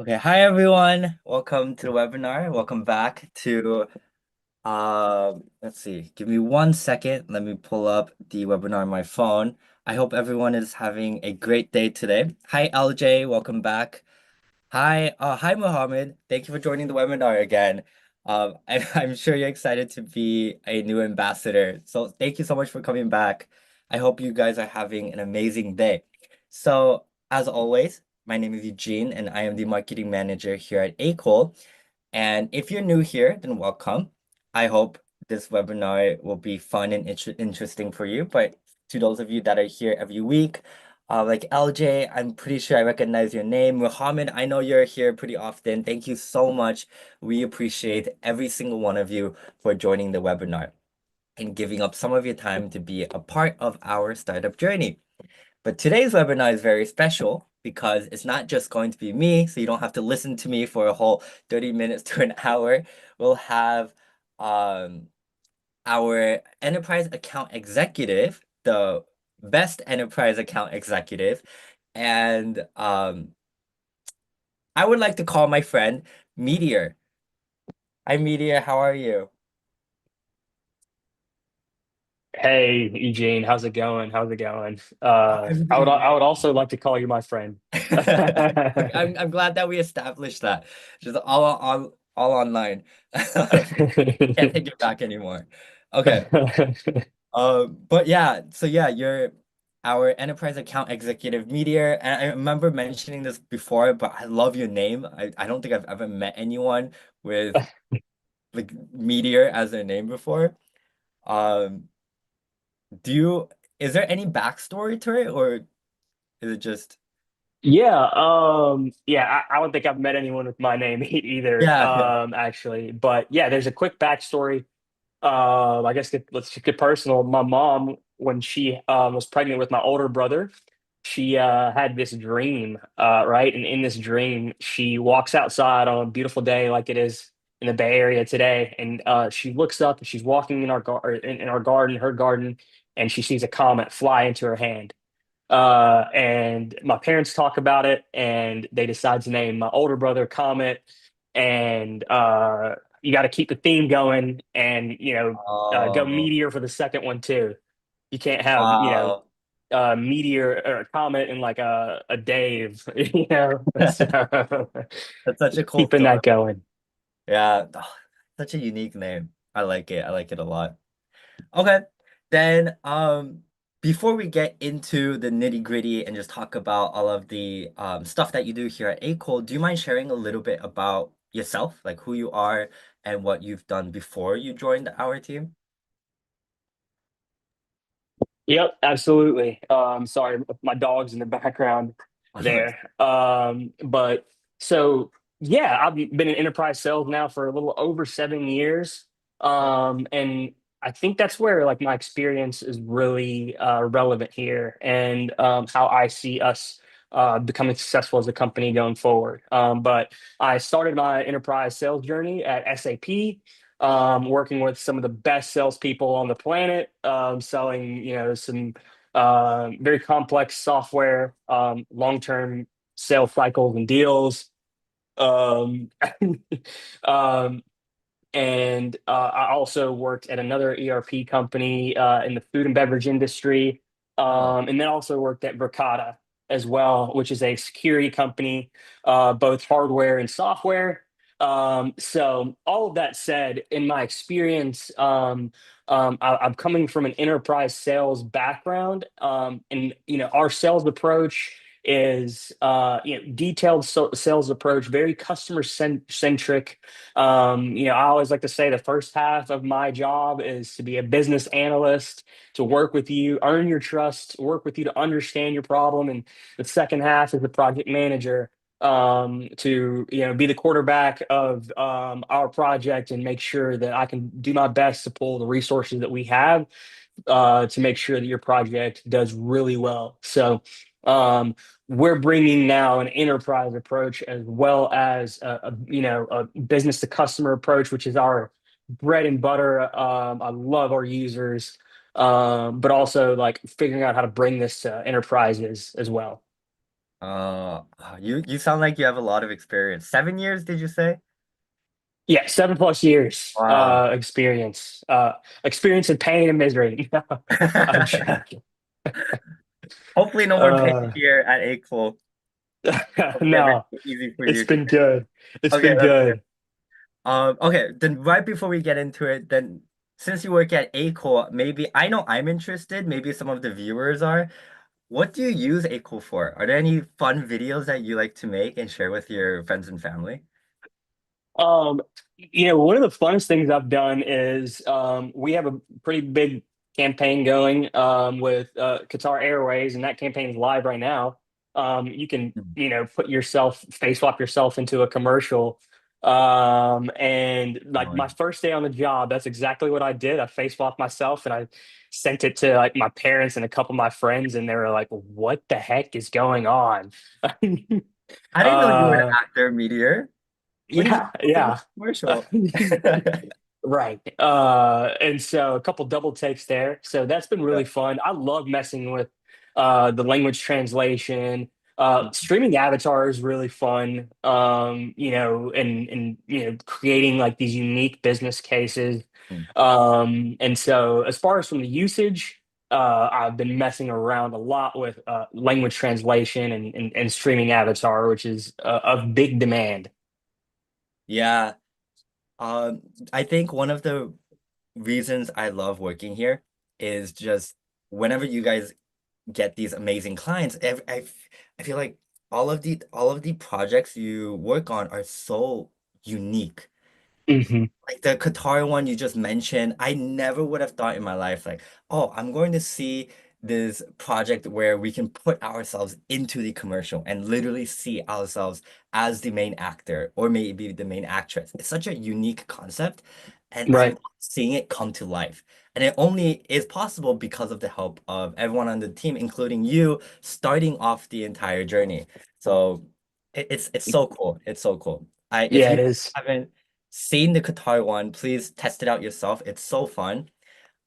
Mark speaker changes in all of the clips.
Speaker 1: Okay, hi everyone. Welcome to the webinar. Welcome back to let's see. Give me 1 second. Let me pull up the webinar on my phone. I hope everyone is having a great day today. Hi LJ, welcome back. Hi Mohammed. Thank you for joining the webinar again. I'm sure you're excited to be a new ambassador. So thank you so much for coming back. I hope you guys are having an amazing day. So as always, my name is Eugene and I am the marketing manager here at Akool. And if you're new here, then welcome. I hope this webinar will be fun and interesting for you. But to those of you that are here every week, like LJ, I'm pretty sure I recognize your name. Muhammad, I know you're here pretty often. Thank you so much. We appreciate every single one of you for joining the webinar and giving up some of your time to be a part of our startup journey. But today's webinar is very special because it's not just going to be me, so you don't have to listen to me for a whole 30 minutes to an hour. We'll have um, our enterprise account executive, the best enterprise account executive, and I would like to call my friend Meteor. Hi, Meteor, how are you?
Speaker 2: Hey, Eugene, how's it going? How's it going? I would
Speaker 1: Everything
Speaker 2: I would
Speaker 1: great.
Speaker 2: also like to call you my friend.
Speaker 1: Okay, I'm glad that we established that. Just all online. Can't take it back anymore. Okay. But yeah, so yeah, you're our enterprise account executive Meteor. And I remember mentioning this before, but I love your name. I don't think I've ever met anyone with like Meteor as their name before. Um, do you is there any backstory to it or is it just
Speaker 2: Yeah, I don't think I've met anyone with my name either,
Speaker 1: yeah, yeah.
Speaker 2: actually. But yeah, there's a quick backstory. I guess let's get personal. My mom, when she was pregnant with my older brother, she had this dream, right? And in this dream, she walks outside on a beautiful day like it is in the Bay Area today, and she looks up and she's walking in in our garden, her garden, and she sees a comet fly into her hand. And my parents talk about it, and they decide to name my older brother Comet. And you got to keep the theme going, and go
Speaker 1: Oh,
Speaker 2: Meteor for the second one too. You can't have
Speaker 1: wow.
Speaker 2: Meteor or a Comet and like a Dave, So
Speaker 1: That's such a cool
Speaker 2: keeping
Speaker 1: story.
Speaker 2: that going.
Speaker 1: Yeah, such a unique name. I like it. I like it a lot. Okay. Then before we get into the nitty-gritty and just talk about all of the stuff that you do here at Akool, do you mind sharing a little bit about yourself, like who you are and what you've done before you joined our team?
Speaker 2: Yep, absolutely. Sorry, my dog's in the background
Speaker 1: Oh, no worries.
Speaker 2: there. But so yeah, I've been in enterprise sales now for a little over 7 years. And I think that's where like my experience is really relevant here and how I see us becoming successful as a company going forward. But I started my enterprise sales journey at SAP, working with some of the best salespeople on the planet, selling some very complex software, long-term sales cycles and deals. Um, um, and I also worked at another ERP company in the food and beverage industry,
Speaker 1: Oh,
Speaker 2: and then also worked at Verkada as well, which is a security company, both hardware and software. So all of that said, in my experience, I'm coming from an enterprise sales background, and our sales approach is detailed sales approach, very customer centric. I always like to say the first half of my job is to be a business analyst, to work with you, earn your trust, work with you to understand your problem, and the second half is the project manager, to be the quarterback of our project and make sure that I can do my best to pull the resources that we have to make sure that your project does really well. So um, we're bringing now an enterprise approach as well as a business to customer approach, which is our bread and butter. I love our users, but also like figuring out how to bring this to enterprises as well.
Speaker 1: You sound like you have a lot of experience. 7 years, did you say?
Speaker 2: Yeah, 7+ years
Speaker 1: Wow.
Speaker 2: experience in pain and misery. I'm joking.
Speaker 1: Hopefully no more pain
Speaker 2: Uh,
Speaker 1: here at Akool. Hopefully
Speaker 2: no,
Speaker 1: everything's easy for
Speaker 2: it's
Speaker 1: you
Speaker 2: been
Speaker 1: today.
Speaker 2: good. It's
Speaker 1: Okay,
Speaker 2: been
Speaker 1: that's good.
Speaker 2: good.
Speaker 1: Okay, then right before we get into it, then since you work at Akool, maybe I know I'm interested, maybe some of the viewers are. What do you use Akool for? Are there any fun videos that you like to make and share with your friends and family?
Speaker 2: Um, one of the funnest things I've done is we have a pretty big campaign going with Qatar Airways, and that campaign is live right now. You can,
Speaker 1: Mhm.
Speaker 2: put yourself, face swap yourself into a commercial. And like my
Speaker 1: Fun.
Speaker 2: first day on the job, that's exactly what I did. I face swapped myself and I sent it to like my parents and a couple of my friends, and they were like, "What the heck is going on?"
Speaker 1: I didn't know you were an
Speaker 2: uh,
Speaker 1: actor, Meteor. When did you
Speaker 2: yeah,
Speaker 1: go to the
Speaker 2: yeah.
Speaker 1: commercial?
Speaker 2: Right. And so a couple double takes there. So that's been
Speaker 1: Yeah.
Speaker 2: really fun. I love messing with the language translation. Streaming Avatar is really fun. And creating like these unique business cases.
Speaker 1: Mhm.
Speaker 2: And so as far as from the usage, I've been messing around a lot with language translation and streaming Avatar, which is of big demand.
Speaker 1: Yeah. Um, I think one of the reasons I love working here is just whenever you guys get these amazing clients, I feel like all of the projects you work on are so unique.
Speaker 2: Hmm.
Speaker 1: Like the Qatar one you just mentioned, I never would have thought in my life, like, oh, I'm going to see this project where we can put ourselves into the commercial and literally see ourselves as the main actor or maybe the main actress. It's such a unique concept, and I love
Speaker 2: Right.
Speaker 1: seeing it come to life. And it only is possible because of the help of everyone on the team, including you, starting off the entire journey. So it's so cool. It's so cool. If
Speaker 2: Yeah,
Speaker 1: you
Speaker 2: it is.
Speaker 1: haven't seen the Qatar one, please test it out yourself. It's so fun.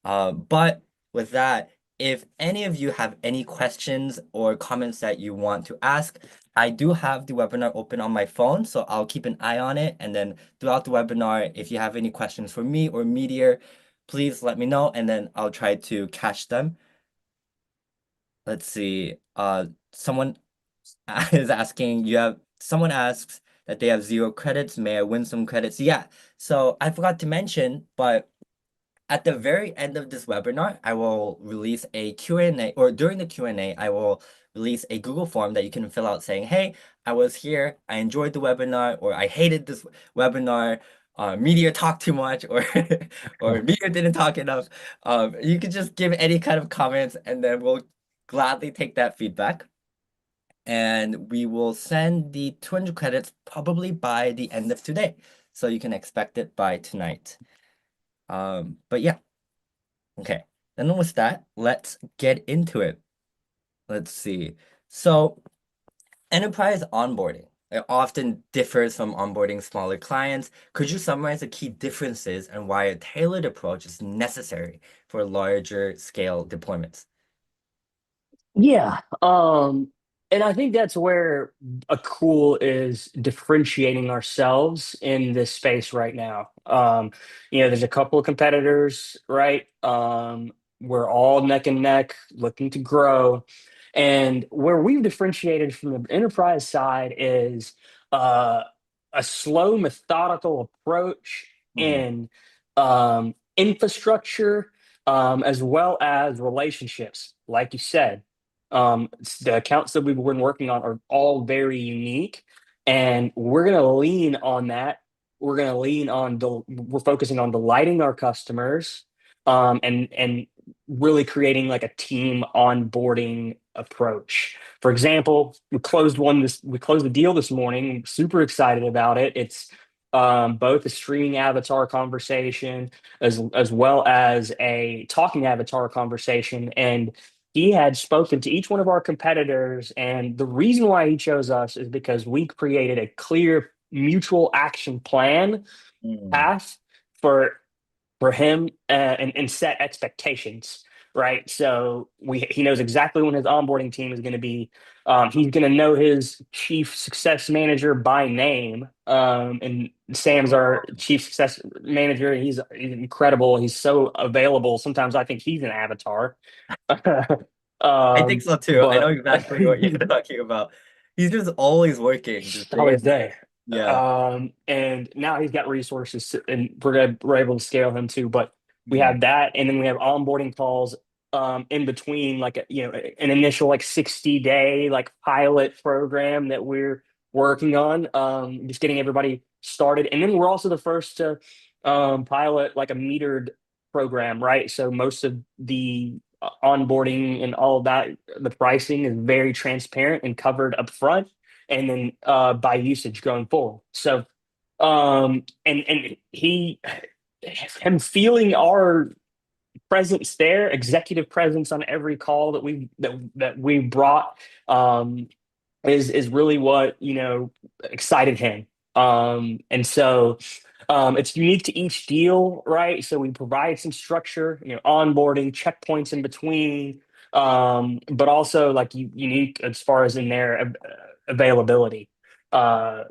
Speaker 1: But with that, if any of you have any questions or comments that you want to ask, I do have the webinar open on my phone, so I'll keep an eye on it. And then throughout the webinar, if you have any questions for me or Meteor, please let me know, and then I'll try to catch them. Let's see. Someone is asking, someone asks that they have 0 credits. May I win some credits? Yeah. So I forgot to mention, but at the very end of this webinar, I will release a Q&A, or during the Q&A, I will release a Google form that you can fill out saying, hey, I was here, I enjoyed the webinar, or I hated this webinar, Meteor talked too much, or or Meteor didn't talk enough. You can just give any kind of comments, and then we'll gladly take that feedback. And we will send the 200 credits probably by the end of today. So you can expect it by tonight. But yeah. Okay, then with that, let's get into it. Let's see. So, enterprise onboarding. It often differs from onboarding smaller clients. Could you summarize the key differences and why a tailored approach is necessary for larger scale deployments?
Speaker 2: Yeah. And I think that's where Akool is differentiating ourselves in this space right now. There's a couple of competitors, right? We're all neck and neck looking to grow. And where we've differentiated from the enterprise side is uh, a slow, methodical approach
Speaker 1: Mhm.
Speaker 2: in infrastructure, as well as relationships. Like you said, the accounts that we've been working on are all very unique, and we're going to lean on that. We're focusing on delighting our customers, and really creating like a team onboarding approach. For example, we closed the deal this morning. Super excited about it. It's both a streaming avatar conversation as well as a talking avatar conversation, and he had spoken to each one of our competitors, and the reason why he chose us is because we created a clear mutual action plan
Speaker 1: Mm.
Speaker 2: path for him, and set expectations. right? So he knows exactly when his onboarding team is going to be. He's going to know his chief success manager by name. And Sam's our chief success manager. He's incredible. He's so available. Sometimes I think he's an avatar.
Speaker 1: I think so too. I know
Speaker 2: But
Speaker 1: exactly what you're talking about. He's just always working, just day
Speaker 2: always
Speaker 1: and night.
Speaker 2: day.
Speaker 1: Yeah.
Speaker 2: And now he's got resources, and we're able to scale him too. But we
Speaker 1: Mhm.
Speaker 2: have that, and then we have onboarding calls in between, like an initial like 60-day like pilot program that we're working on, just getting everybody started. And then we're also the first to pilot like a metered program, right? So most of the onboarding and all of that, the pricing is very transparent and covered up front, and then by usage going forward. So and him feeling our presence there, executive presence on every call that we brought, um, is really what excited him. And so it's unique to each deal, right? So we provide some structure, onboarding checkpoints in between, but also like unique as far as in their availability. Hopefully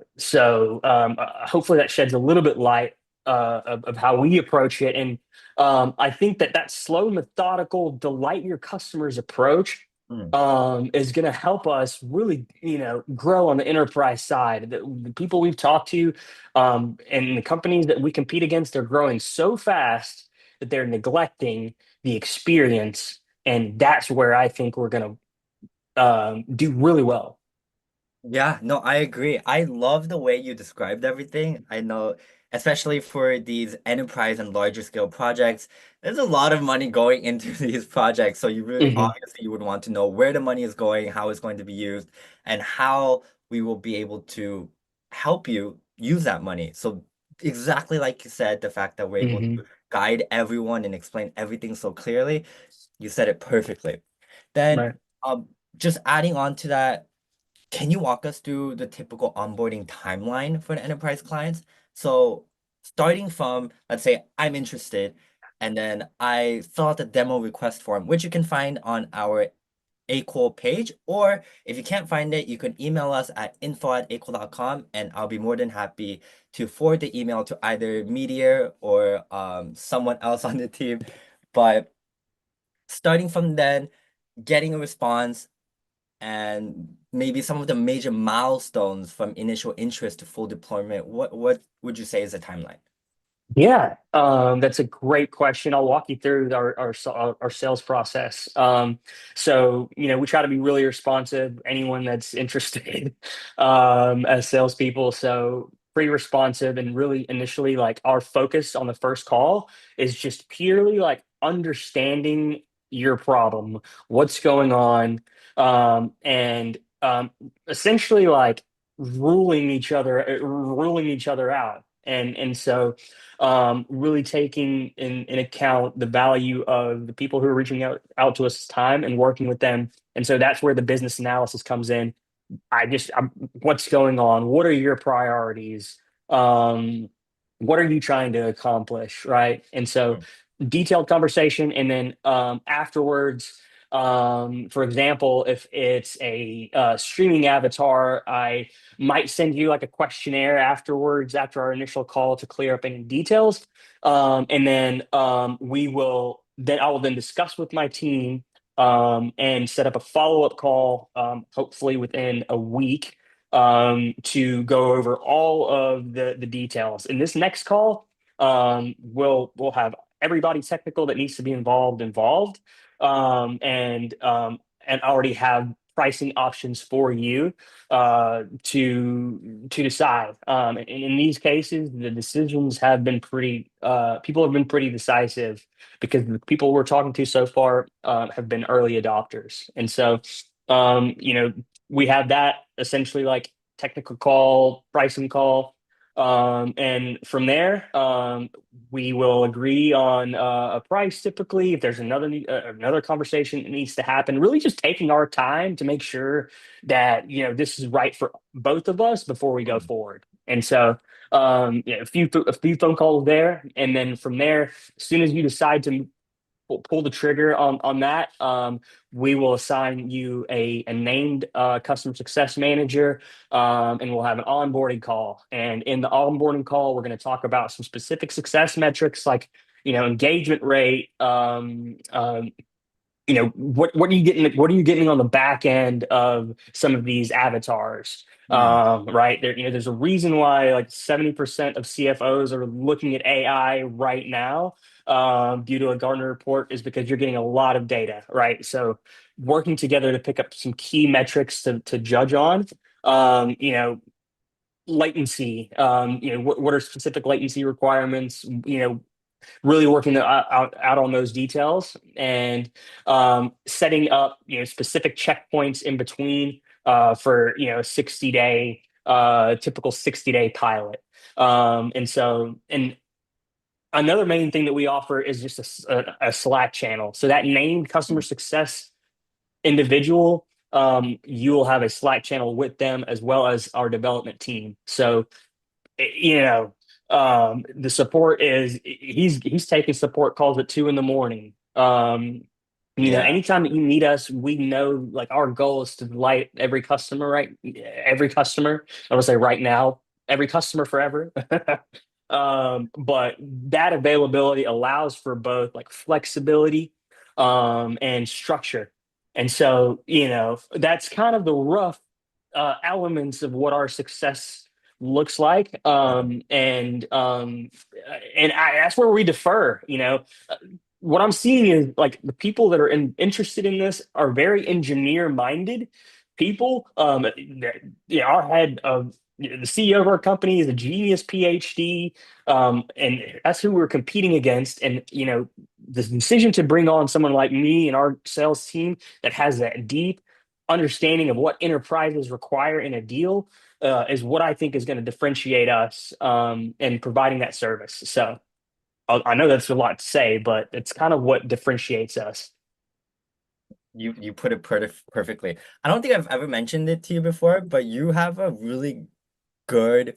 Speaker 2: that sheds a little bit light of how we approach it. And I think that slow, methodical, delight your customers approach
Speaker 1: Mm.
Speaker 2: is going to help us really, grow on the enterprise side. The people we've talked to, and the companies that we compete against are growing so fast that they're neglecting the experience, and that's where I think we're going to do really well.
Speaker 1: Yeah, no, I agree. I love the way you described everything. I know, especially for these enterprise and larger scale projects, there's a lot of money going into these projects. So you really
Speaker 2: Hmm.
Speaker 1: obviously you would want to know where the money is going, how it's going to be used, and how we will be able to help you use that money. So exactly like you said, the fact that we're able
Speaker 2: Hmm.
Speaker 1: to guide everyone and explain everything so clearly, you said it perfectly. Then,
Speaker 2: Right.
Speaker 1: just adding on to that. Can you walk us through the typical onboarding timeline for the enterprise clients? So, starting from, let's say I'm interested, and then I fill out the demo request form, which you can find on our Akool page, or if you can't find it, you can email us at info@akool.com, and I'll be more than happy to forward the email to either Meteor or someone else on the team. But starting from then, getting a response and maybe some of the major milestones from initial interest to full deployment, what would you say is the timeline?
Speaker 2: Yeah, that's a great question. I'll walk you through our sales process. So we try to be really responsive. Anyone that's interested, as salespeople, so pretty responsive, and really initially like our focus on the first call is just purely like understanding your problem, what's going on, and essentially like ruling each other out. And so really taking in account the value of the people who are reaching out to us time and working with them. And so that's where the business analysis comes in. What's going on? What are your priorities? Um, what are you trying to accomplish? Right. And so
Speaker 1: Mm.
Speaker 2: detailed conversation. And then afterwards, for example, if it's a streaming avatar, I might send you like a questionnaire afterwards, after our initial call, to clear up any details. And then I will then discuss with my team, and set up a follow-up call, hopefully within a week, to go over all of the details. In this next call, we'll have everybody technical that needs to be involved, and already have pricing options for you to decide. And in these cases, the decisions have been people have been pretty decisive, because the people we're talking to so far have been early adopters. And so, we have that essentially like technical call, pricing call. And from there, we will agree on a price. Typically, if there's another conversation that needs to happen, really just taking our time to make sure that this is right for both of us before we go
Speaker 1: Mm.
Speaker 2: forward. And so, a few phone calls there, and then from there, as soon as you decide to pull the trigger on that, we will assign you a named customer success manager, and we'll have an onboarding call. And in the onboarding call, we're going to talk about some specific success metrics like engagement rate, what are you getting on the back end of some of these avatars,
Speaker 1: Mm,
Speaker 2: right there. There's a reason why like 70% of CFOs are looking at AI right now, due to a Gartner report, is because you're getting a lot of data, right? So working together to pick up some key metrics to judge on, latency, what are specific latency requirements, really working out on those details, and setting up specific checkpoints in between, for 60-day, typical 60-day pilot. And another main thing that we offer is just a Slack channel. So that named customer
Speaker 1: mm,
Speaker 2: success individual, you will have a Slack channel with them as well as our development team. So you know, the support is he's taking support calls at 2 in the morning.
Speaker 1: yeah.
Speaker 2: Anytime that you need us, we know like our goal is to delight every customer, right? Every customer. I would say right now, every customer forever. But that availability allows for both like flexibility, and structure. And so, that's kind of the rough elements of what our success looks like. That's where we defer. What I'm seeing is like the people that are interested in this are very engineer minded people. Our head of the CEO of our company is a genius PhD, and that's who we're competing against. And the decision to bring on someone like me and our sales team that has that deep understanding of what enterprises require in a deal, is what I think is going to differentiate us, in providing that service. So I know that's a lot to say, but it's kind of what differentiates us.
Speaker 1: You put it perfectly. I don't think I've ever mentioned it to you before, but you have a really good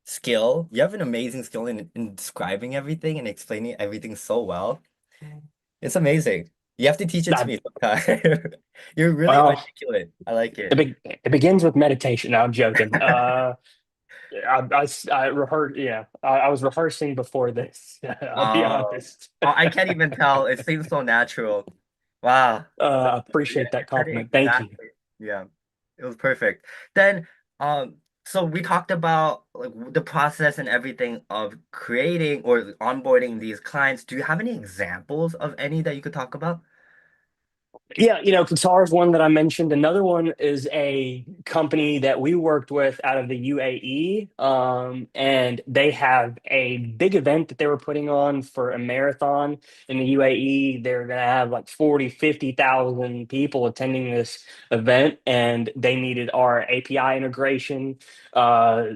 Speaker 1: skill. You have an amazing skill in describing everything and explaining everything so well. It's amazing. You have to teach it to
Speaker 2: I,
Speaker 1: me sometime. You're really
Speaker 2: well,
Speaker 1: articulate. I like it.
Speaker 2: it begins with meditation. No, I'm joking. I rehearsed. Yeah, I was rehearsing before this. I'll be
Speaker 1: Oh,
Speaker 2: honest.
Speaker 1: I can't even tell. It seems so natural. Wow. Yeah,
Speaker 2: Appreciate
Speaker 1: you
Speaker 2: that
Speaker 1: said it
Speaker 2: compliment. Thank you.
Speaker 1: exactly. Yeah, it was perfect. Then, so we talked about like the process and everything of creating or onboarding these clients. Do you have any examples of any that you could talk about?
Speaker 2: Yeah, Qatar is one that I mentioned. Another one is a company that we worked with out of the UAE, and they have a big event that they were putting on for a marathon in the UAE. They're going to have like 40, 50,000 people attending this event, and they needed our API integration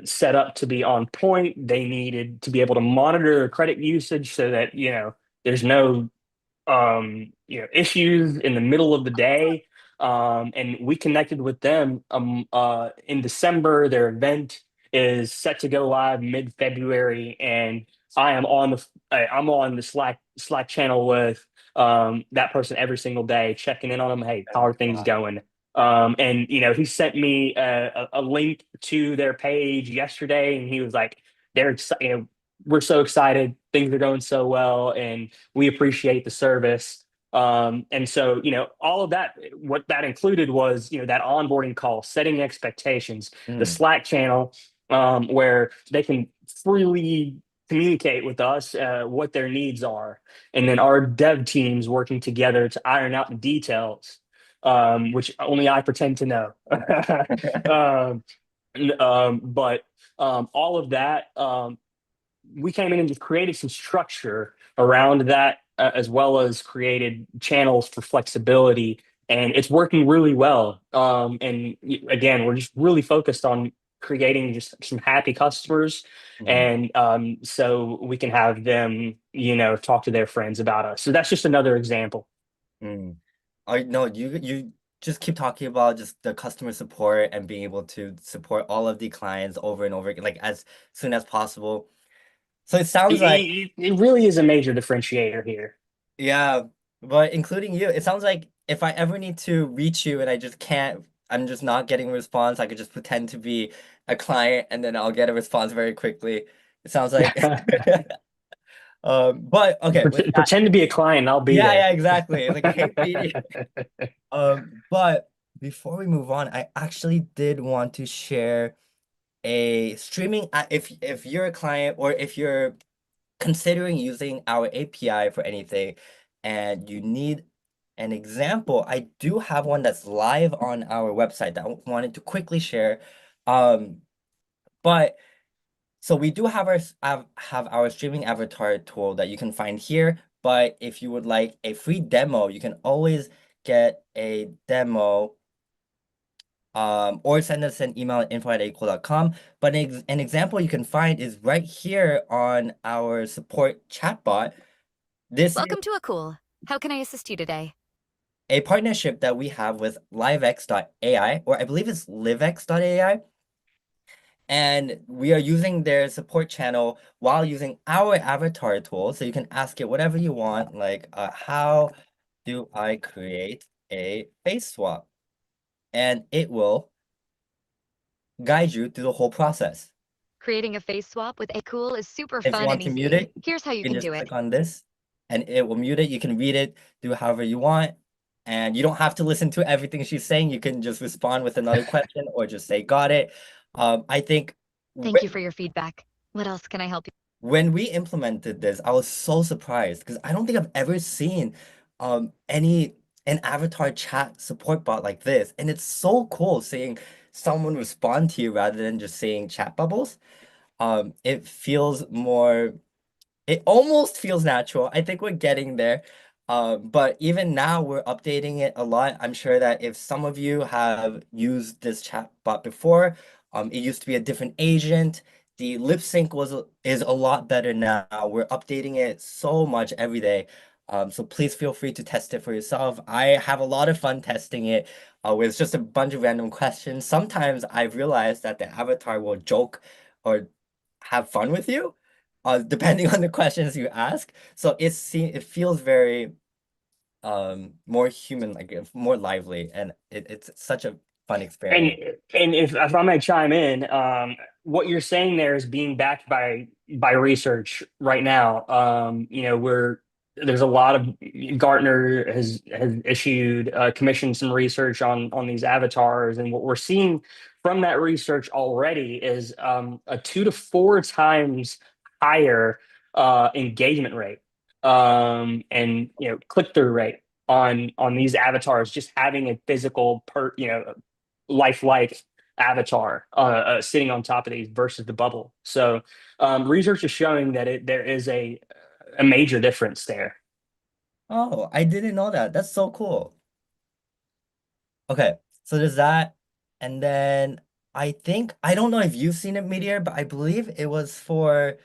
Speaker 2: set up to be on point. They needed to be able to monitor their credit usage so that, there's no issues in the middle of the day. And we connected with them in December. Their event is set to go live mid-February, and I'm on the Slack channel with that person every single day, checking in on them. Hey, how are things
Speaker 1: Wow.
Speaker 2: going? And he sent me a link to their page yesterday, and he was like, they're excited. We're so excited. Things are going so well, and we appreciate the service. And so, all of that, what that included was, that onboarding call, setting expectations, the
Speaker 1: Mm,
Speaker 2: Slack channel, where they can freely communicate with us what their needs are. And then our dev teams working together to iron out the details, which only I pretend to know. um, but all of that, we came in and just created some structure around that, as well as created channels for flexibility, and it's working really well. And again, we're just really focused on creating just some happy customers,
Speaker 1: mm,
Speaker 2: and so we can have them, talk to their friends about us. So that's just another example.
Speaker 1: mm. I no, you just keep talking about just the customer support and being able to support all of the clients over and over again, like as soon as possible. So it
Speaker 2: It,
Speaker 1: sounds like,
Speaker 2: it, it really is a major differentiator here.
Speaker 1: yeah. But including you, it sounds like if I ever need to reach you and I just can't, I'm just not getting a response, I could just pretend to be a client and then I'll get a response very quickly. It sounds like but okay, with that,
Speaker 2: Pretend to be a client, and I'll be
Speaker 1: yeah,
Speaker 2: there.
Speaker 1: yeah, exactly. It's like, hey, Petey. But before we move on, I actually did want to share a streaming if you're a client or if you're considering using our API for anything and you need an example, I do have one that's live on our website that I wanted to quickly share. Um, but so we do have have our streaming avatar tool that you can find here, but if you would like a free demo, you can always get a demo or send us an email at info@akool.com. But an example you can find is right here on our support chatbot. This is
Speaker 3: Welcome to Akool. How can I assist you today?
Speaker 1: a partnership that we have with livex.ai, or I believe it's livex.ai. And we are using their support channel while using our avatar tool. So you can ask it whatever you want, like how do I create a face swap? And it will guide you through the whole process.
Speaker 3: Creating a face swap with Akool is super
Speaker 1: If you
Speaker 3: fun
Speaker 1: want
Speaker 3: and
Speaker 1: to mute
Speaker 3: easy.
Speaker 1: it,
Speaker 3: Here's how you
Speaker 1: you can
Speaker 3: can
Speaker 1: just
Speaker 3: do it.
Speaker 1: click on this and it will mute it. You can read it, do however you want. And you don't have to listen to everything she's saying. You can just respond with another question or just say, got it. I think
Speaker 3: Thank you
Speaker 1: when,
Speaker 3: for your feedback. What else can I help you?
Speaker 1: when we implemented this, I was so surprised because I don't think I've ever seen any an avatar chat support bot like this. And it's so cool seeing someone respond to you rather than just saying chat bubbles. It feels more it almost feels natural. I think we're getting there. But even now we're updating it a lot. I'm sure that if some of you have used this chatbot before, it used to be a different agent. The lip sync is a lot better now. We're updating it so much every day. So please feel free to test it for yourself. I have a lot of fun testing it with just a bunch of random questions. Sometimes I've realized that the avatar will joke or have fun with you depending on the questions you ask. So it feels very more human, like more lively, and it's such a fun
Speaker 2: And
Speaker 1: experience.
Speaker 2: if I may chime in, what you're saying there is being backed by research right now. We're there's a lot of Gartner has issued commissioned some research on these avatars, and what we're seeing from that research already is a 2 to 4 times higher engagement rate, and click through rate on these avatars, just having a physical lifelike avatar sitting on top of these versus the bubble. So research is showing that there is a major difference there.
Speaker 1: Oh, I didn't know that. That's so cool. Okay, so there's that, and then I don't know if you've seen it, Meteor, but I believe it was for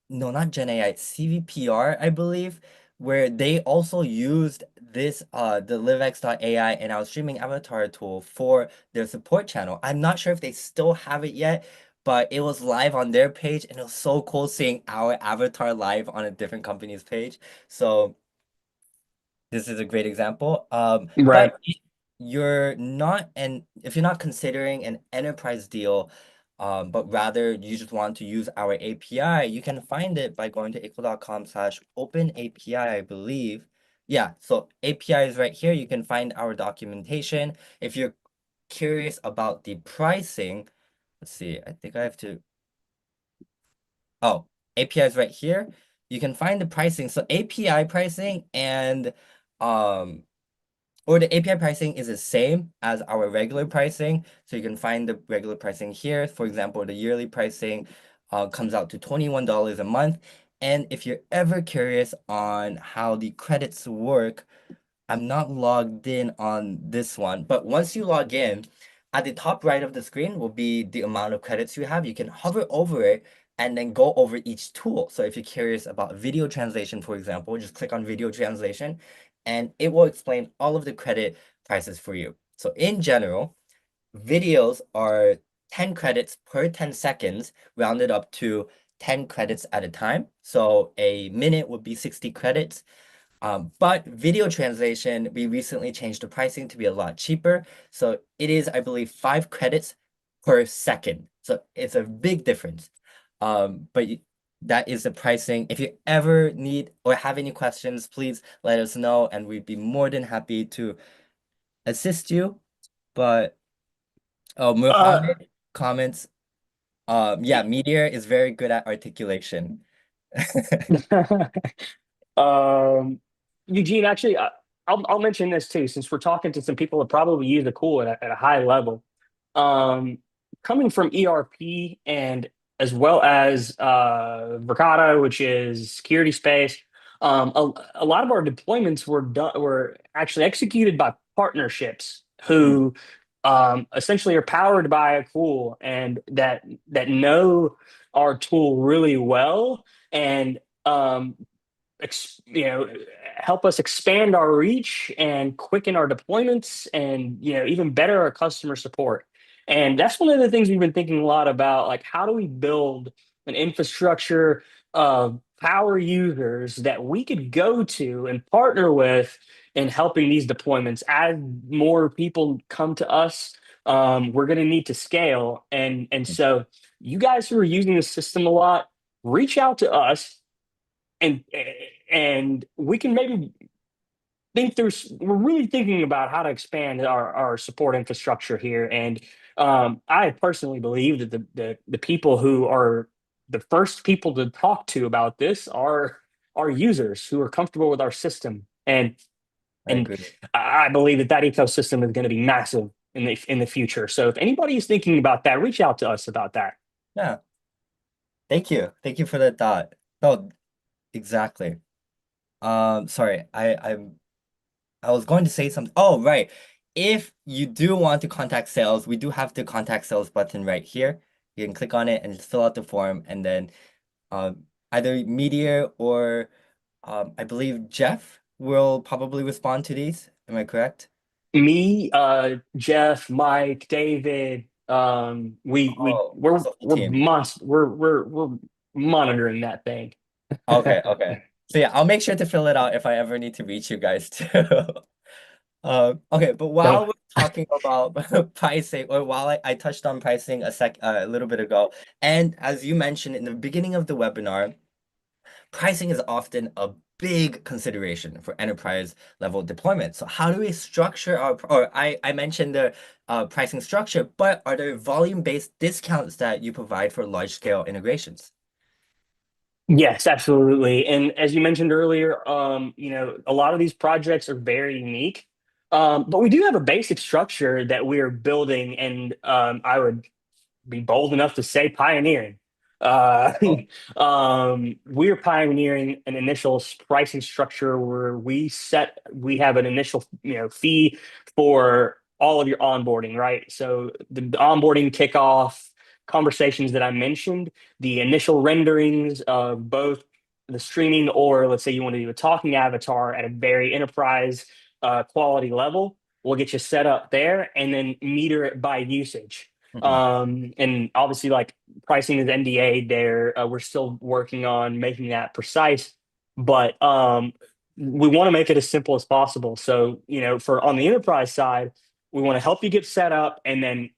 Speaker 1: no, not Gen AI, CVPR, I believe, where they also used this the livex.ai and our streaming avatar tool for their support channel. I'm not sure if they still have it yet, but it was live on their page and it was so cool seeing our avatar live on a different company's page. So this is a great example.
Speaker 2: Right.
Speaker 1: But you're not and if you're not considering an enterprise deal, but rather you just want to use our API, you can find it by going to akool.com/open API, I believe. Yeah, so API is right here. You can find our documentation. If you're curious about the pricing, let's see, I think I have to. Oh, API is right here. You can find the pricing. So API pricing and um or the API pricing is the same as our regular pricing. So you can find the regular pricing here. For example, the yearly pricing comes out to $21 a month. And if you're ever curious on how the credits work, I'm not logged in on this one, but once you log in, at the top right of the screen will be the amount of credits you have. You can hover over it and then go over each tool. So if you're curious about video translation, for example, just click on video translation and it will explain all of the credit prices for you. So in general, videos are 10 credits per 10 seconds, rounded up to 10 credits at a time. So a minute would be 60 credits. But video translation, we recently changed the pricing to be a lot cheaper. So it is, I believe, 5 credits per second. So it's a big difference. But that is the pricing. If you ever need or have any questions, please let us know, and we'd be more than happy to assist you. But
Speaker 2: Uh,
Speaker 1: Muhammad comments, yeah, Meteor is very good at articulation.
Speaker 2: um, Eugene, actually, I'll mention this too, since we're talking to some people that probably use Akool at a high level. Um, Coming from ERP and as well as Verkada, which is security space, a lot of our deployments were actually executed by partnerships
Speaker 1: Mm,
Speaker 2: who essentially are powered by Akool and that know our tool really well and you know, help us expand our reach and quicken our deployments and, even better our customer support. And that's one of the things we've been thinking a lot about, like how do we build an infrastructure of power users that we could go to and partner with in helping these deployments. As more people come to us, we're going to need to scale. And
Speaker 1: mm,
Speaker 2: so you guys who are using the system a lot, reach out to us and and we can maybe we're really thinking about how to expand our support infrastructure here. And I personally believe that the people who are the first people to talk to about this are our users who are comfortable with our system.
Speaker 1: I
Speaker 2: And
Speaker 1: agree.
Speaker 2: I believe that ecosystem is going to be massive in the future. So if anybody is thinking about that, reach out to us about that.
Speaker 1: Yeah, thank you. Thank you for the thought. No, exactly. Sorry, I was going to say something. Oh, right. If you do want to contact sales, we do have the contact sales button right here. You can click on it and just fill out the form, and then either Meteor or I believe Jeff will probably respond to these. Am I correct?
Speaker 2: Me, Jeff, Mike, David,
Speaker 1: Oh,
Speaker 2: we're
Speaker 1: it's a full
Speaker 2: we're
Speaker 1: team.
Speaker 2: we're monitoring that thing.
Speaker 1: Okay, okay. So yeah, I'll make sure to fill it out if I ever need to reach you guys too. Okay, but
Speaker 2: So
Speaker 1: while we're talking about pricing, or while I touched on pricing a little bit ago, and as you mentioned in the beginning of the webinar, pricing is often a big consideration for enterprise level deployment. So how do we structure or I mentioned the pricing structure, but are there volume-based discounts that you provide for large scale integrations?
Speaker 2: yes, absolutely. And as you mentioned earlier, a lot of these projects are very unique. But we do have a basic structure that we're building, and I would be bold enough to say pioneering. Uh,
Speaker 1: Oh,
Speaker 2: we're pioneering an initial pricing structure where we have an initial fee for all of your onboarding, right? So the onboarding kickoff conversations that I mentioned, the initial renderings of both the streaming or let's say you want to do a talking avatar at a very enterprise quality level, we'll get you set up there and then meter it by usage.
Speaker 1: mhm.
Speaker 2: And obviously, like pricing is NDA there. We're still working on making that precise, but we want to make it as simple as possible. So, for on the enterprise side, we want to help you get set up, and then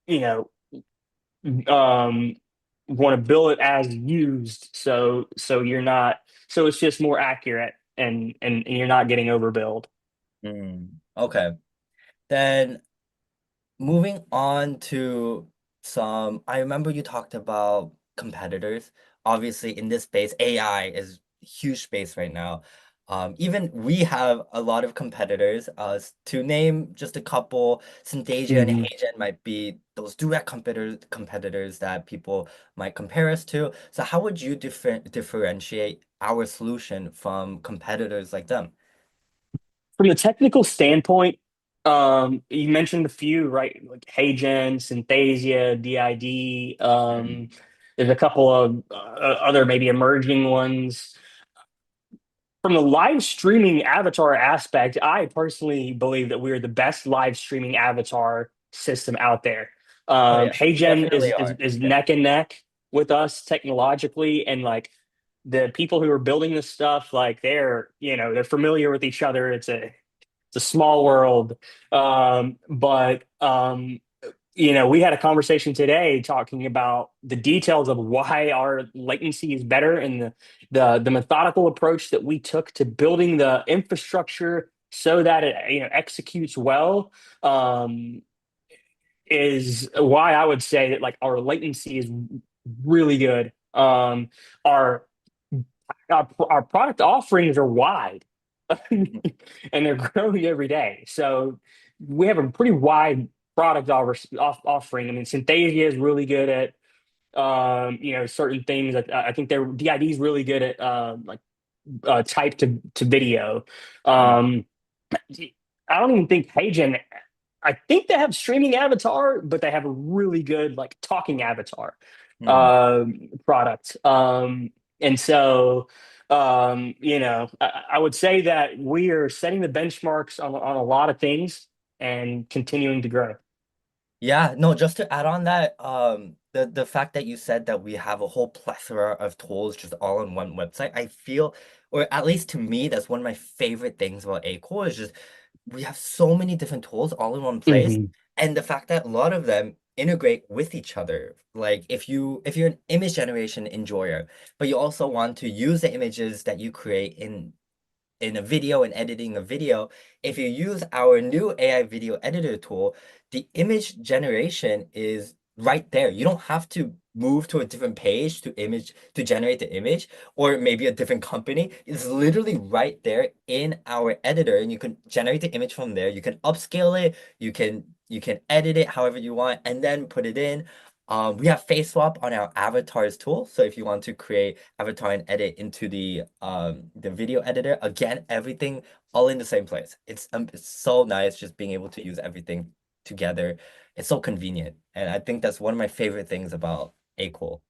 Speaker 2: you know, um, want to bill it as used. So you're not. So it's just more accurate, and you're not getting overbilled.
Speaker 1: Okay. Then moving on to I remember you talked about competitors. Obviously, in this space, AI is a huge space right now. Even we have a lot of competitors. To name just a couple, Synthesia and
Speaker 2: Mhm.
Speaker 1: Hagen might be those direct competitors that people might compare us to. So how would you differentiate our solution from competitors like them?
Speaker 2: From the technical standpoint, you mentioned a few, right? Like HeyGen, Synthesia, DID.
Speaker 1: Mm,
Speaker 2: There's a couple of other maybe emerging ones. From the live streaming avatar aspect, I personally believe that we're the best live streaming avatar system out there.
Speaker 1: Oh yeah, we
Speaker 2: HeyGen
Speaker 1: definitely are.
Speaker 2: is
Speaker 1: Yeah.
Speaker 2: neck and neck. with us technologically, and like the people who are building this stuff, like they're familiar with each other. It's a small world. But we had a conversation today talking about the details of why our latency is better, and the methodical approach that we took to building the infrastructure so that it executes well. Is why I would say that like our latency is really good. Our our product offerings are wide, and they're growing every day. So we have a pretty wide product offering. I mean, Synthesia is really good at certain things. I think their DID is really good at type to video.
Speaker 1: Mm,
Speaker 2: Um, I don't even think HeyGen. I think they have streaming avatar, but they have a really good like talking avatar
Speaker 1: mm.
Speaker 2: product. And so I would say that we are setting the benchmarks on a lot of things and continuing to grow.
Speaker 1: Yeah, no, just to add on that, the fact that you said that we have a whole plethora of tools just all on one website, I feel, or at least to me, that's one of my favorite things about Akool is just we have so many different tools all in one place,
Speaker 2: Mhm.
Speaker 1: and the fact that a lot of them integrate with each other. Like if you're an image generation enjoyer, but you also want to use the images that you create in a video and editing a video, if you use our new AI video editor tool, the image generation is right there. You don't have to move to a different page to generate the image, or maybe a different company. It's literally right there in our editor, and you can generate the image from there. You can upscale it, you can edit it however you want, and then put it in. We have face swap on our avatars tool. So if you want to create avatar and edit into the video editor, again, everything all in the same place. It's so nice just being able to use everything together. It's so convenient. And I think that's one of my favorite things about Akool.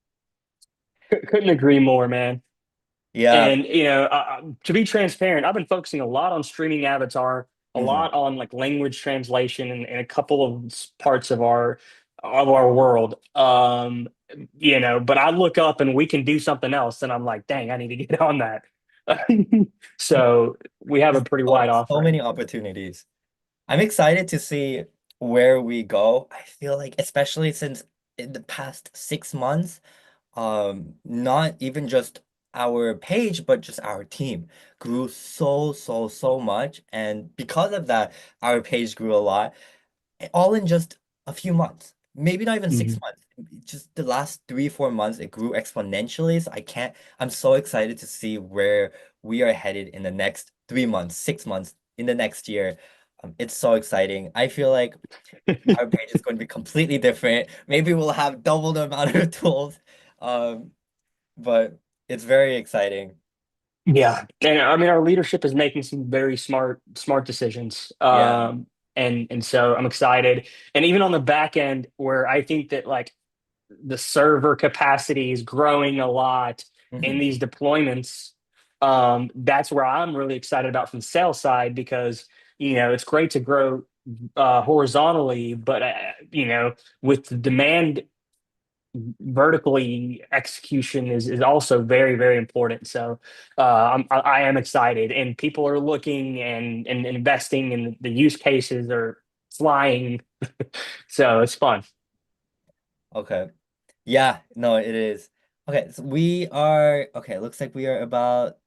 Speaker 2: Couldn't agree more, man.
Speaker 1: Yeah.
Speaker 2: And to be transparent, I've been focusing a lot on streaming avatar, a
Speaker 1: Hmm.
Speaker 2: lot on like language translation, and a couple of parts of our world. But I look up and we can do something else, and I'm like, dang, I need to get on that. So we have a pretty
Speaker 1: So,
Speaker 2: wide
Speaker 1: so
Speaker 2: offering.
Speaker 1: many opportunities. I'm excited to see where we go. I feel like, especially since in the past 6 months, not even just our page, but just our team grew so much. And because of that, our page grew a lot, all in just a few months. Maybe not even six
Speaker 2: Mhm.
Speaker 1: months. Just the last 3, 4 months, it grew exponentially. So I'm so excited to see where we are headed in the next 3 months, 6 months, in the next year. It's so exciting. I feel like our page is going to be completely different. Maybe we'll have double the amount of tools. Um, but it's very exciting.
Speaker 2: Yeah, and I mean, our leadership is making some very smart decisions.
Speaker 1: Yeah.
Speaker 2: And so I'm excited. And even on the back end, where I think that like the server capacity is growing a lot in
Speaker 1: Hmm.
Speaker 2: these deployments. That's where I'm really excited about from the sales side, because it's great to grow horizontally, but with the demand vertically, execution is also very important. So I am excited, and people are looking and investing, and the use cases are flying. So it's fun.
Speaker 1: Okay. Yeah, no, it is. Okay, so okay, looks like we are about,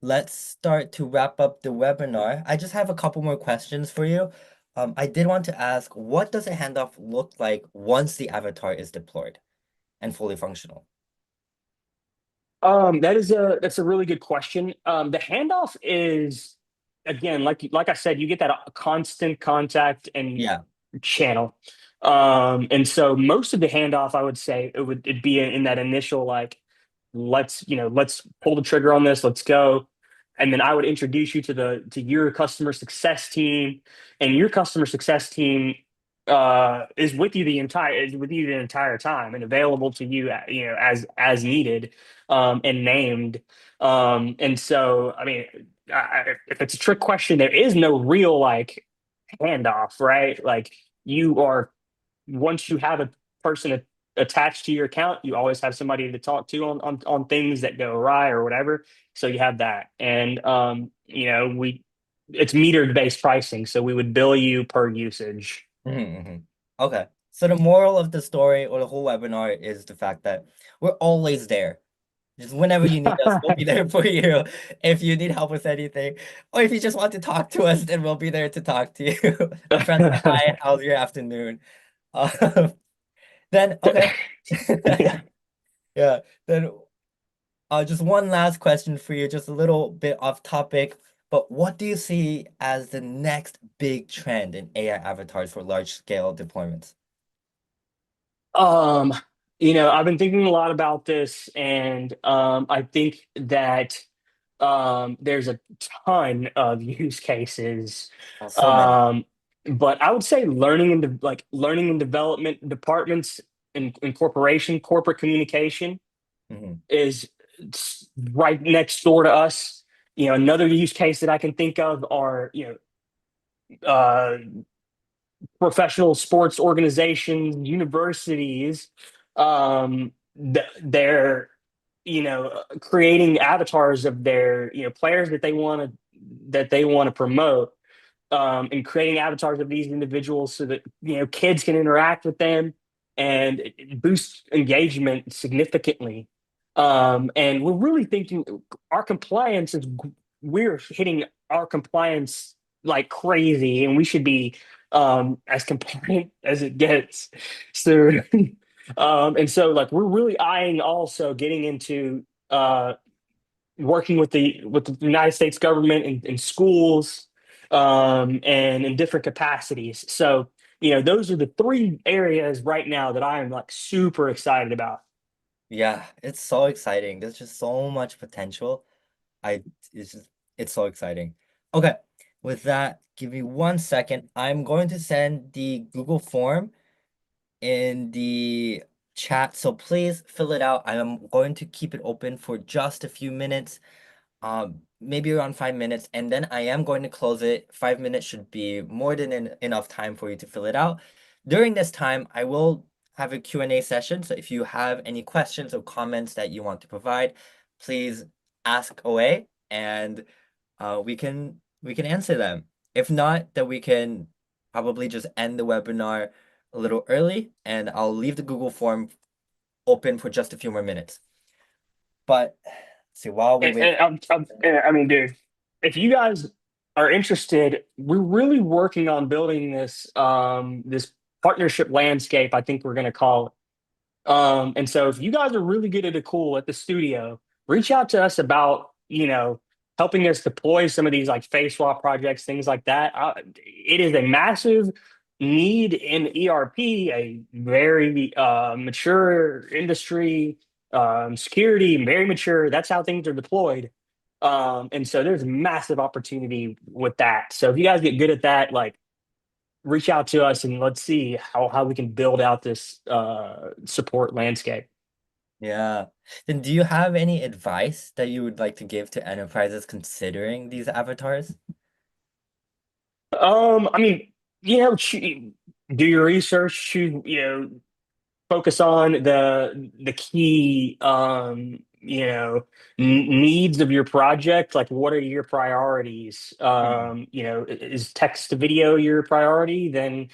Speaker 1: let's start to wrap up the webinar. I just have a couple more questions for you. I did want to ask, what does a handoff look like once the avatar is deployed and fully functional?
Speaker 2: That's a really good question. The handoff is, again, like I said, you get that constant contact and
Speaker 1: Yeah.
Speaker 2: channel. And so most of the handoff, I would say, it'd be in that initial like, let's pull the trigger on this, let's go. And then I would introduce you to your customer success team, and your customer success team is with you the entire time and available to you, as needed, and named. And so, I mean, if it's a trick question, there is no real like handoff, right? Like you are once you have a person attached to your account, you always have somebody to talk to on things that go awry or whatever. So you have that. And it's metered based pricing. So we would bill you per usage.
Speaker 1: Okay. So the moral of the story or the whole webinar is the fact that we're always there. Just whenever you need us, we'll be there for you. If you need help with anything, or if you just want to talk to us, then we'll be there to talk to you. A friendly hi, how's your afternoon? Then okay. Yeah. Then just one last question for you, just a little bit off topic. But what do you see as the next big trend in AI avatars for large scale deployments?
Speaker 2: Um, I've been thinking a lot about this, and I think that there's a ton of use cases.
Speaker 1: Oh, so many.
Speaker 2: Um, but I would say learning and development departments in corporate communication
Speaker 1: Mhm.
Speaker 2: is right next door to us. Another use case that I can think of are, professional sports organizations, universities, they're creating avatars of their players that they want to promote, and creating avatars of these individuals so that kids can interact with them and it boosts engagement significantly. And we're really thinking our compliance is we're hitting our compliance like crazy, and we should be as compliant as it gets soon. And so like we're really eyeing also getting into working with the United States government in schools, and in different capacities. So, those are the three areas right now that I am like super excited about.
Speaker 1: Yeah, it's so exciting. There's just so much potential. I it's just it's so exciting. Okay, with that, give me 1 second. I'm going to send the Google form in the chat, so please fill it out. I am going to keep it open for just a few minutes, maybe around 5 minutes, and then I am going to close it. 5 minutes should be more than enough time for you to fill it out. During this time, I will have a Q&A session, so if you have any questions or comments that you want to provide, please ask away, and we can answer them. If not, then we can probably just end the webinar a little early, and I'll leave the Google form open for just a few more minutes. But see, while we wait.
Speaker 2: I mean, dude, if you guys are interested, we're really working on building this partnership landscape, I think we're going to call it. And so if you guys are really good at Akool at the studio, reach out to us about, helping us deploy some of these like face swap projects, things like that. It is a massive need in ERP, a very mature industry, security, very mature. That's how things are deployed. And so there's massive opportunity with that. So if you guys get good at that, like reach out to us and let's see how we can build out this support landscape.
Speaker 1: Yeah. Then do you have any advice that you would like to give to enterprises considering these avatars?
Speaker 2: I mean, do your research, focus on the key needs of your project. Like what are your priorities?
Speaker 1: Hmm.
Speaker 2: Is text to video your priority? Then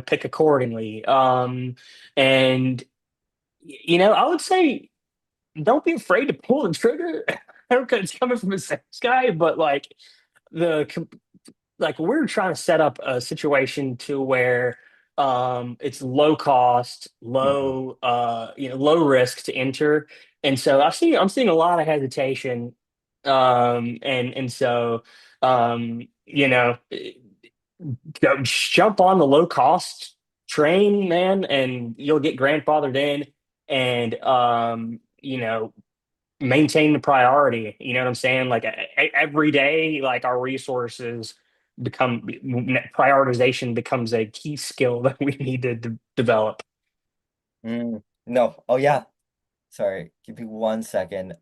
Speaker 2: pick accordingly. And I would say don't be afraid to pull the trigger. Okay, it's coming from a sales guy, but the like we're trying to set up a situation to where it's low cost,
Speaker 1: Hmm.
Speaker 2: low risk to enter. And so I'm seeing a lot of hesitation. And so jump on the low cost train, man, and you'll get grandfathered in, and maintain the priority. You know what I'm saying? Like every day, like our resources become prioritization becomes a key skill that we need to develop.
Speaker 1: No. Oh yeah. Sorry. Give me 1 second.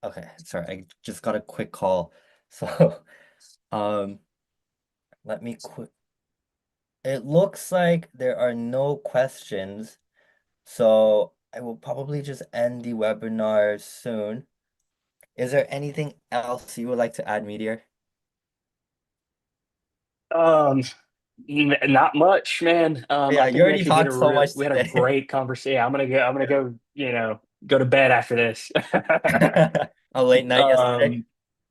Speaker 1: Okay. Sorry. I just got a quick call. So, um, let me quick. It looks like there are no questions, so I will probably just end the webinar soon. Is there anything else you would like to add, Meteor?
Speaker 2: Um, Not much, man.
Speaker 1: Yeah,
Speaker 2: I
Speaker 1: you
Speaker 2: think we
Speaker 1: already
Speaker 2: actually did
Speaker 1: talked so much
Speaker 2: we had a
Speaker 1: today.
Speaker 2: great conversation. Yeah, I'm gonna go, go to bed after this.
Speaker 1: A late night yesterday.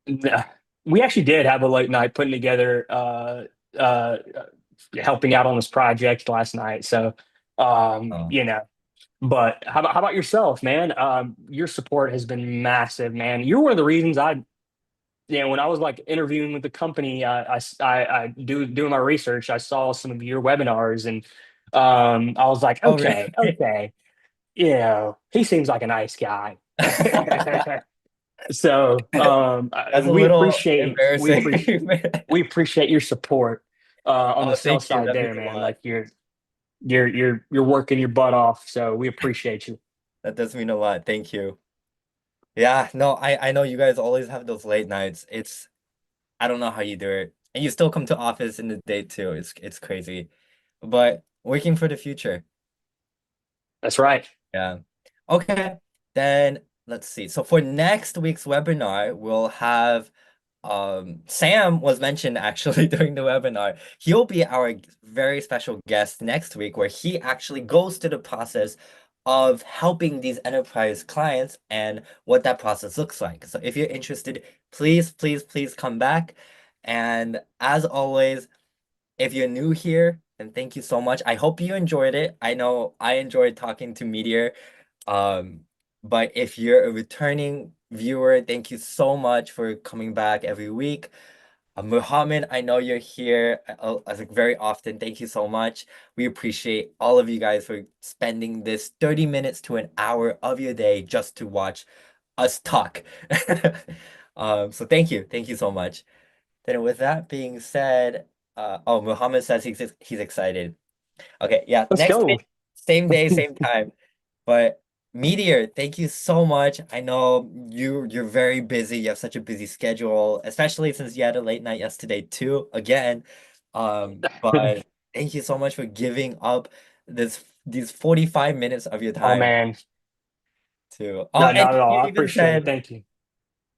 Speaker 2: Um, nah, we actually did have a late night putting together, uh, helping out on this project last night. So,
Speaker 1: Oh,
Speaker 2: but how about yourself, man? Your support has been massive, man. You're one of the reasons when I was like interviewing with the company, I doing my research, I saw some of your webinars, and I was like,
Speaker 1: oh, really?
Speaker 2: okay, he seems like a nice guy. So
Speaker 1: That's a
Speaker 2: we
Speaker 1: little
Speaker 2: appreciate
Speaker 1: embarrassing.
Speaker 2: we appreciate your support on the
Speaker 1: Oh,
Speaker 2: sales
Speaker 1: thank you.
Speaker 2: side
Speaker 1: That means
Speaker 2: there,
Speaker 1: a
Speaker 2: man.
Speaker 1: lot.
Speaker 2: Like you're working your butt off, so we appreciate you.
Speaker 1: That does mean a lot. Thank you. Yeah, no, I know you guys always have those late nights. I don't know how you do it. And you still come to office in the day too. It's crazy. But working for the future.
Speaker 2: That's right.
Speaker 1: Yeah. Okay. Then let's see. So for next week's webinar, we'll have Sam was mentioned actually during the webinar. He'll be our very special guest next week where he actually goes through the process of helping these enterprise clients and what that process looks like. So if you're interested, please, please, please come back. And as always, if you're new here, then thank you so much. I hope you enjoyed it. I know I enjoyed talking to Meteor. Um, but if you're a returning viewer, thank you so much for coming back every week. Muhammad, I know you're here like very often. Thank you so much. We appreciate all of you guys for spending this 30 minutes to an hour of your day just to watch us talk. So thank you. Thank you so much. Then with that being said, oh, Muhammad says he's excited. Okay, yeah,
Speaker 2: Let's
Speaker 1: next
Speaker 2: go.
Speaker 1: week, same day, same time. But Meteor, thank you so much. I know you're very busy. You have such a busy schedule, especially since you had a late night yesterday too, again. But thank you so much for giving up these 45 minutes of your
Speaker 2: Oh
Speaker 1: time
Speaker 2: man,
Speaker 1: to
Speaker 2: no,
Speaker 1: and
Speaker 2: not at all.
Speaker 1: you
Speaker 2: I
Speaker 1: even
Speaker 2: appreciate it.
Speaker 1: said,
Speaker 2: Thank you.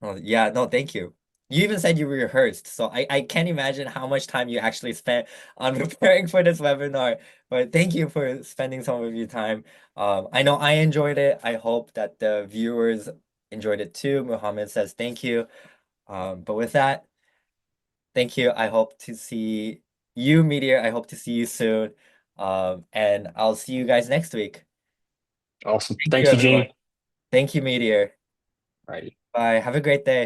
Speaker 1: oh yeah, no, thank you. You even said you rehearsed, so I can't imagine how much time you actually spent on preparing for this webinar. But thank you for spending some of your time. I know I enjoyed it. I hope that the viewers enjoyed it too. Muhammad says thank you. But with that, thank you. I hope to see you, Meteor. I hope to see you soon. And I'll see you guys next week.
Speaker 2: Awesome.
Speaker 1: Thank you,
Speaker 2: Thanks,
Speaker 1: everyone.
Speaker 2: Eugene.
Speaker 1: Thank you, Meteor.
Speaker 2: All right.
Speaker 1: Bye. Have a great day.